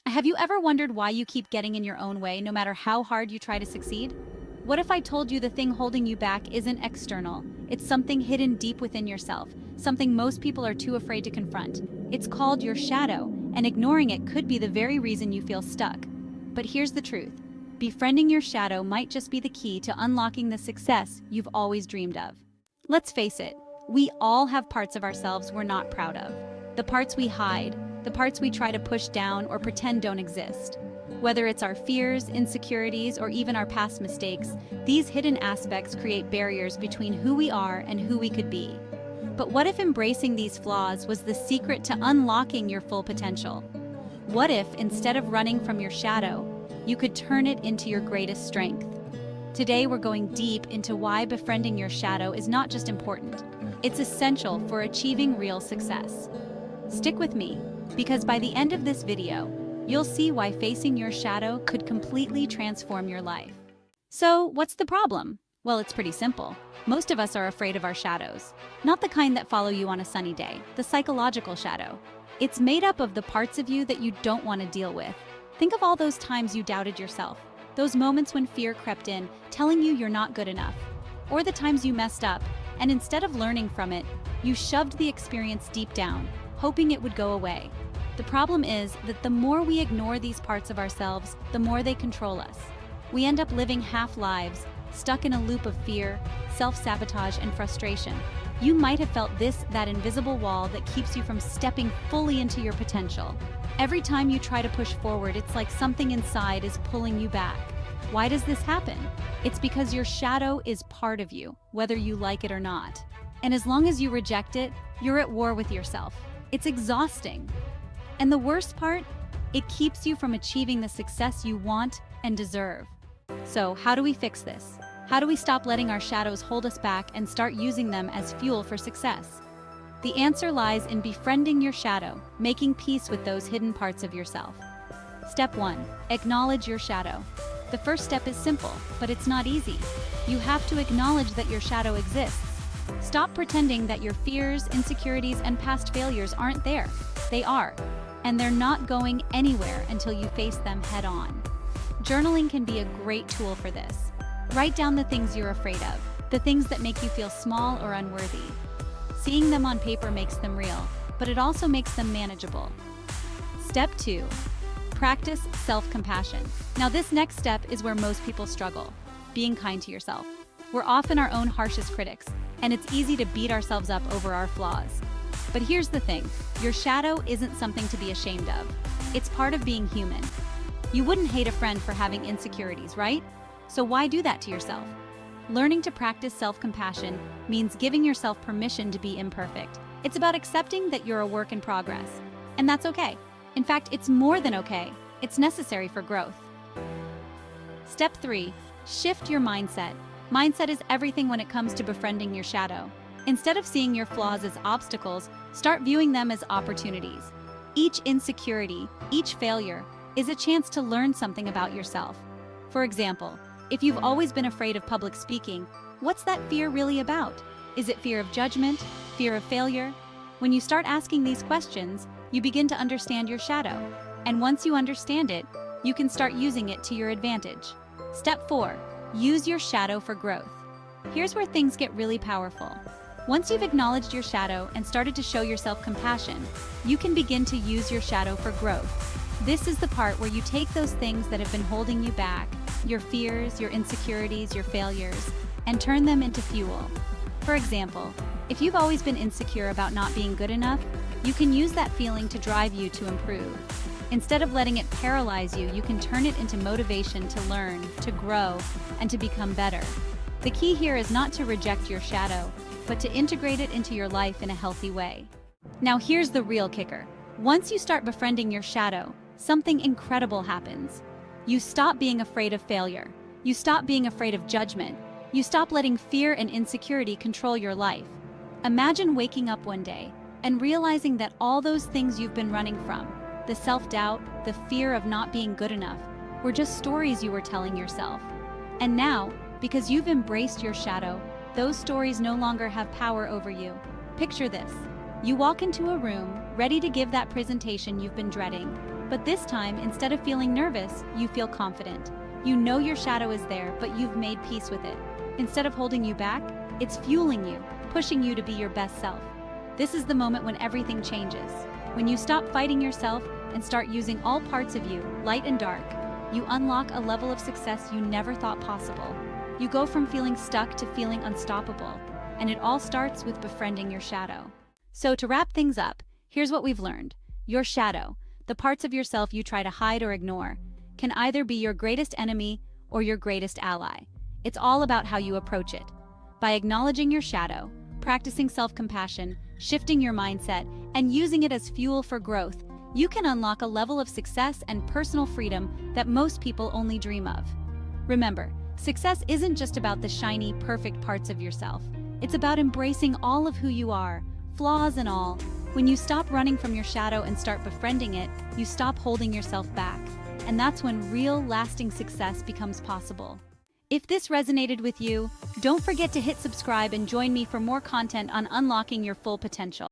Have you ever wondered why you keep getting in your own way no matter how hard you try to succeed? What if I told you the thing holding you back isn't external? It's something hidden deep within yourself, something most people are too afraid to confront. It's called your shadow, and ignoring it could be the very reason you feel stuck. But here's the truth. Befriending your shadow might just be the key to unlocking the success you've always dreamed of. Let's face it, we all have parts of ourselves we're not proud of. The parts we hide, the parts we try to push down or pretend don't exist. Whether it's our fears, insecurities, or even our past mistakes, these hidden aspects create barriers between who we are and who we could be. But what if embracing these flaws was the secret to unlocking your full potential? What if, instead of running from your shadow, you could turn it into your greatest strength? Today, we're going deep into why befriending your shadow is not just important, it's essential for achieving real success. Stick with me, because by the end of this video, you'll see why facing your shadow could completely transform your life. So, what's the problem? Well, it's pretty simple. Most of us are afraid of our shadows. Not the kind that follow you on a sunny day, the psychological shadow. It's made up of the parts of you that you don't want to deal with. Think of all those times you doubted yourself, those moments when fear crept in, telling you you're not good enough. Or the times you messed up, and instead of learning from it, you shoved the experience deep down, hoping it would go away. The problem is that the more we ignore these parts of ourselves, the more they control us. We end up living half lives, stuck in a loop of fear, self-sabotage, and frustration. You might have felt that invisible wall that keeps you from stepping fully into your potential. Every time you try to push forward, it's like something inside is pulling you back. Why does this happen? It's because your shadow is part of you, whether you like it or not. And as long as you reject it, you're at war with yourself. It's exhausting. And the worst part, it keeps you from achieving the success you want and deserve. So, how do we fix this? How do we stop letting our shadows hold us back and start using them as fuel for success? The answer lies in befriending your shadow, making peace with those hidden parts of yourself. Step 1. Acknowledge your shadow. The first step is simple, but it's not easy. You have to acknowledge that your shadow exists. Stop pretending that your fears, insecurities, and past failures aren't there. They are, and they're not going anywhere until you face them head-on. Journaling can be a great tool for this. Write down the things you're afraid of, the things that make you feel small or unworthy. Seeing them on paper makes them real, but it also makes them manageable. Step 2. Practice self-compassion. Now, this next step is where most people struggle, being kind to yourself. We're often our own harshest critics, and it's easy to beat ourselves up over our flaws. But here's the thing, your shadow isn't something to be ashamed of. It's part of being human. You wouldn't hate a friend for having insecurities, right? So why do that to yourself? Learning to practice self-compassion means giving yourself permission to be imperfect. It's about accepting that you're a work in progress. And that's okay. In fact, it's more than okay. It's necessary for growth. Step 3. Shift your mindset. Mindset is everything when it comes to befriending your shadow. Instead of seeing your flaws as obstacles, start viewing them as opportunities. Each insecurity, each failure, is a chance to learn something about yourself. For example, if you've always been afraid of public speaking, what's that fear really about? Is it fear of judgment? Fear of failure? When you start asking these questions, you begin to understand your shadow. And once you understand it, you can start using it to your advantage. Step 4. Use your shadow for growth. Here's where things get really powerful. Once you've acknowledged your shadow and started to show yourself compassion, you can begin to use your shadow for growth. This is the part where you take those things that have been holding you back, your fears, your insecurities, your failures, and turn them into fuel. For example, if you've always been insecure about not being good enough, you can use that feeling to drive you to improve. Instead of letting it paralyze you, you can turn it into motivation to learn, to grow, and to become better. The key here is not to reject your shadow, but to integrate it into your life in a healthy way. Now here's the real kicker. Once you start befriending your shadow, something incredible happens. You stop being afraid of failure. You stop being afraid of judgment. You stop letting fear and insecurity control your life. Imagine waking up one day and realizing that all those things you've been running from, the self-doubt, the fear of not being good enough, were just stories you were telling yourself. And now, because you've embraced your shadow, those stories no longer have power over you. Picture this. You walk into a room, ready to give that presentation you've been dreading. But this time, instead of feeling nervous, you feel confident. You know your shadow is there, but you've made peace with it. Instead of holding you back, it's fueling you, pushing you to be your best self. This is the moment when everything changes. When you stop fighting yourself and start using all parts of you, light and dark, you unlock a level of success you never thought possible. You go from feeling stuck to feeling unstoppable, and it all starts with befriending your shadow. So to wrap things up, here's what we've learned. Your shadow, the parts of yourself you try to hide or ignore, can either be your greatest enemy or your greatest ally. It's all about how you approach it. By acknowledging your shadow, practicing self-compassion, shifting your mindset, and using it as fuel for growth, you can unlock a level of success and personal freedom that most people only dream of. Remember, success isn't just about the shiny, perfect parts of yourself. It's about embracing all of who you are, flaws and all. When you stop running from your shadow and start befriending it, you stop holding yourself back. And that's when real, lasting success becomes possible. If this resonated with you, don't forget to hit subscribe and join me for more content on unlocking your full potential.